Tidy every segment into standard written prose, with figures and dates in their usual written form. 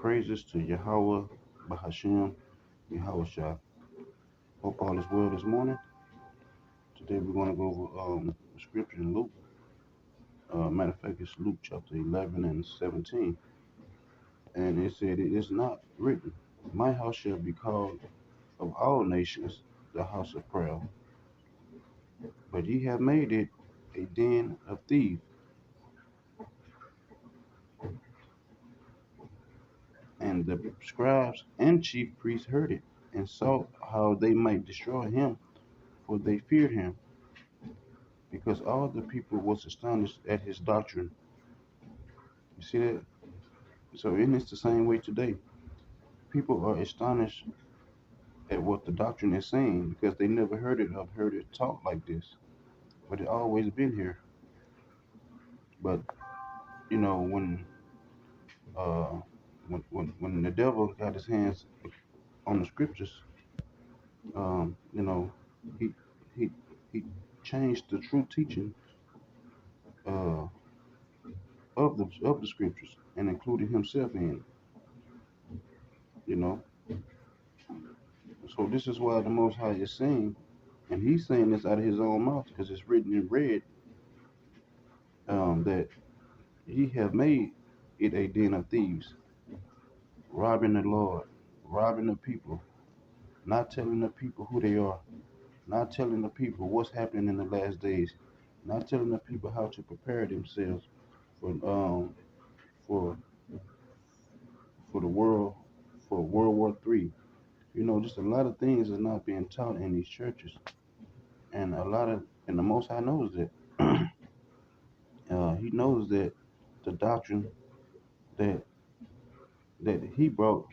Praises to Yahweh, Bahashem, Yahweh Shah. Hope all is well this morning. Today we're going to go over scripture in Luke. Matter of fact, it's Luke chapter 11 and 17. And it said, "It is not written, my house shall be called of all nations the house of prayer, but ye have made it a den of thieves." And the scribes and chief priests heard it, and sought how they might destroy him, for they feared him, because all the people was astonished at his doctrine. You see that? So isn't it the same way today? People are astonished at what the doctrine is saying because they never heard it or heard it taught like this. But it always been here. But you know, uh, when the devil got his hands on the scriptures, you know, he he he changed the true teaching uh, of the scriptures and included himself in it. You know, so this is why the Most High is saying, and he's saying this out of his own mouth because it's written in red, that ye have made it a den of thieves, robbing the Lord, robbing the people, not telling the people who they are, not telling the people what's happening in the last days, not telling the people how to prepare themselves for for for the world for World War III. You know, just a lot of things is not being taught in these churches, and the Most High knows that. He knows that the doctrine that that he brought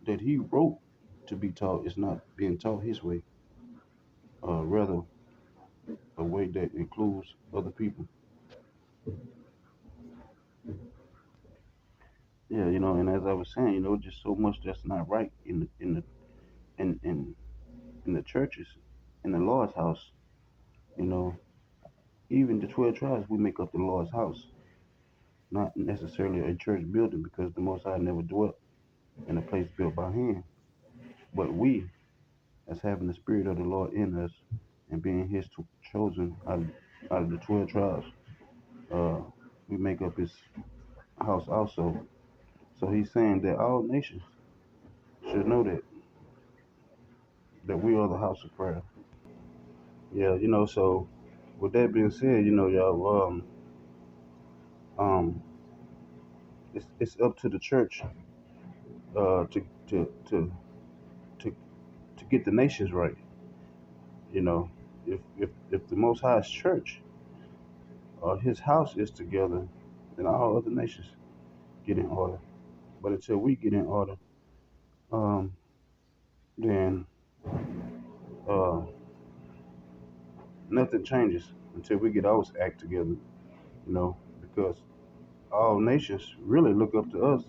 that he wrote to be taught is not being taught his way, rather a way that includes other people. Yeah, you know, and as I was saying, you know, just so much that's not right in in the churches, in the Lord's house. You know, even the 12 tribes, we make up the Lord's house, not necessarily a church building, because the Most High never dwelt in a place built by hand. But we, as having the Spirit of the Lord in us and being His chosen out of the 12 tribes, uh, we make up His house also. So He's saying that all nations should know that we are the house of prayer. Yeah, you know. So with that being said, you know, y'all, um, it's up to the church uh, to to to to to get the nations right. You know, if the Most High's church or His house is together, then all other nations get in order. But until we get in order, um, then uh, nothing changes until we get our act together. You know, because all nations really look up to us,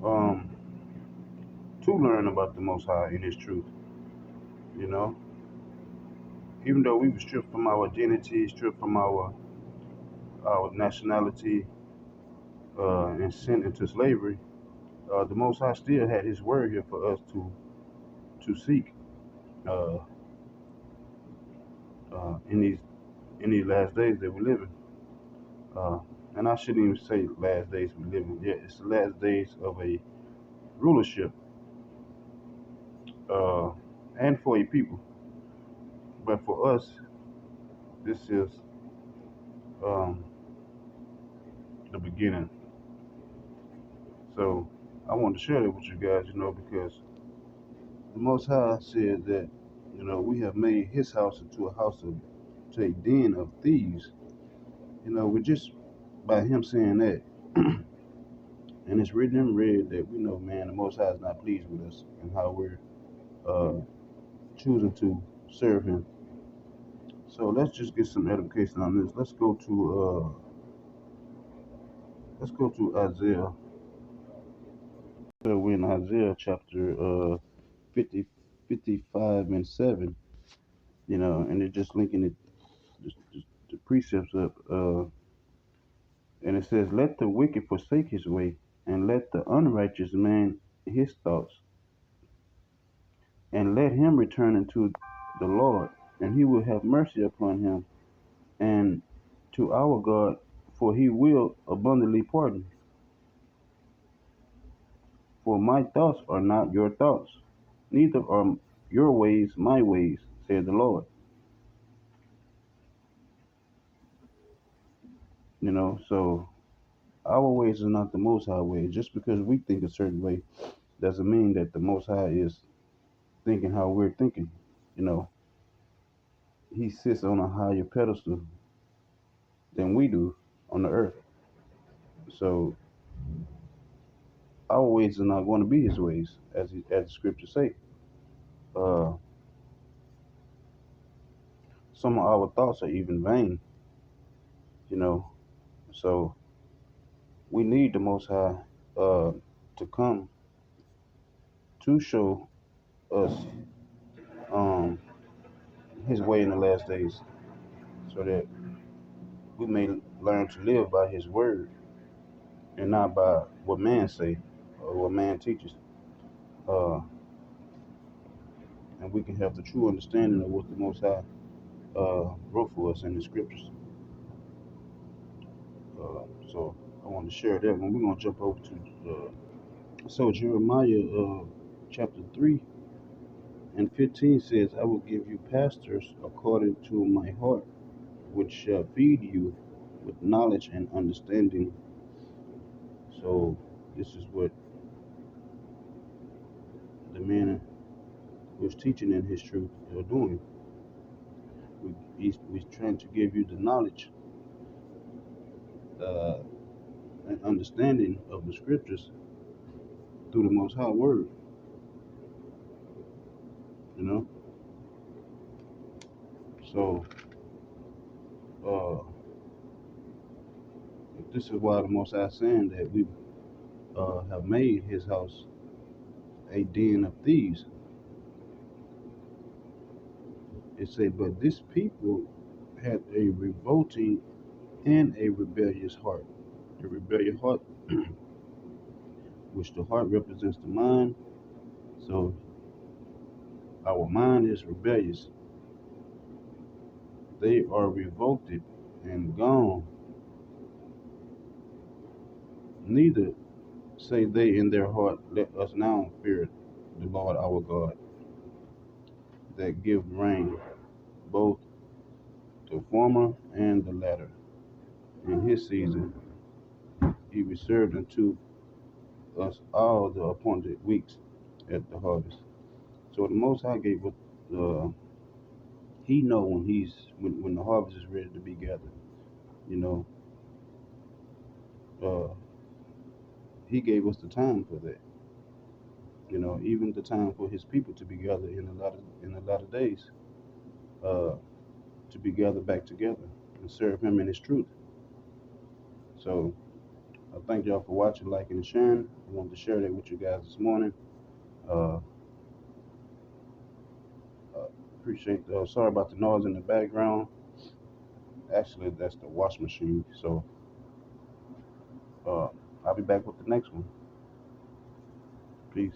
um, to learn about the Most High and His truth. You know, even though we were stripped from our identity, stripped from our nationality, and sent into slavery, the Most High still had His word here for us to seek, uh, in these last days that we're living. Uh, and I shouldn't even say last days we live in. Yeah, it's the last days of a rulership, uh, and for a people. But for us, this is, um, the beginning. So I wanted to share that with you guys, you know, because the Most High said that, you know, we have made His house into a house of, to a den of thieves. You know, we just by Him saying that, and it's written in red that we know, man, the Most High is not pleased with us and how we're uh, choosing to serve Him. So let's just get some edification on this. Let's go to Isaiah. So we're in Isaiah chapter 50, 55 and 7. You know, and they're just linking it, the precepts up. And it says, "Let the wicked forsake his way, and let the unrighteous man his thoughts, and let him return unto the Lord, and he will have mercy upon him, and to our God, for he will abundantly pardon. For my thoughts are not your thoughts, neither are your ways my ways, said the Lord. So our ways are not the Most High way. Just because we think a certain way doesn't mean that the Most High is thinking how we're thinking. You know, He sits on a higher pedestal than we do on the earth. So our ways are not going to be His ways, as the scriptures say. Uh, some of our thoughts are even vain. You know, so we need the Most High to come to show us um, His way in the last days, so that we may learn to live by His word and not by what man say or what man teaches. Uh, and we can have the true understanding of what the Most High wrote for us in the scriptures. Uh, so I want to share that one. We're gonna jump over to Jeremiah chapter 3:15 says, "I will give you pastors according to my heart, which shall feed you with knowledge and understanding." So this is what the man who's teaching in his truth are doing. He's trying to give you the knowledge uh, and understanding of the scriptures through the Most High Word. You know, so uh, this is why the Most High is saying that we have made His house a den of thieves. It said, "But this people had a revolting and a rebellious heart." The rebellious heart, which the heart represents the mind. So our mind is rebellious. They are revolted and gone. Neither say they in their heart, "Let us now fear the Lord our God, that give rain, both the former and the latter. In His season He reserved unto us all the appointed weeks at the harvest." So the Most High gave us, He know when the harvest is ready to be gathered. You know, uh, He gave us the time for that. Even the time for His people to be gathered in a lot of days, uh, to be gathered back together and serve Him in His truth. So I thank y'all for watching, liking, and sharing. I wanted to share that with you guys this morning. Uh, Appreciate. Sorry about the noise in the background. Actually, that's the wash machine. So uh, I'll be back with the next one. Peace.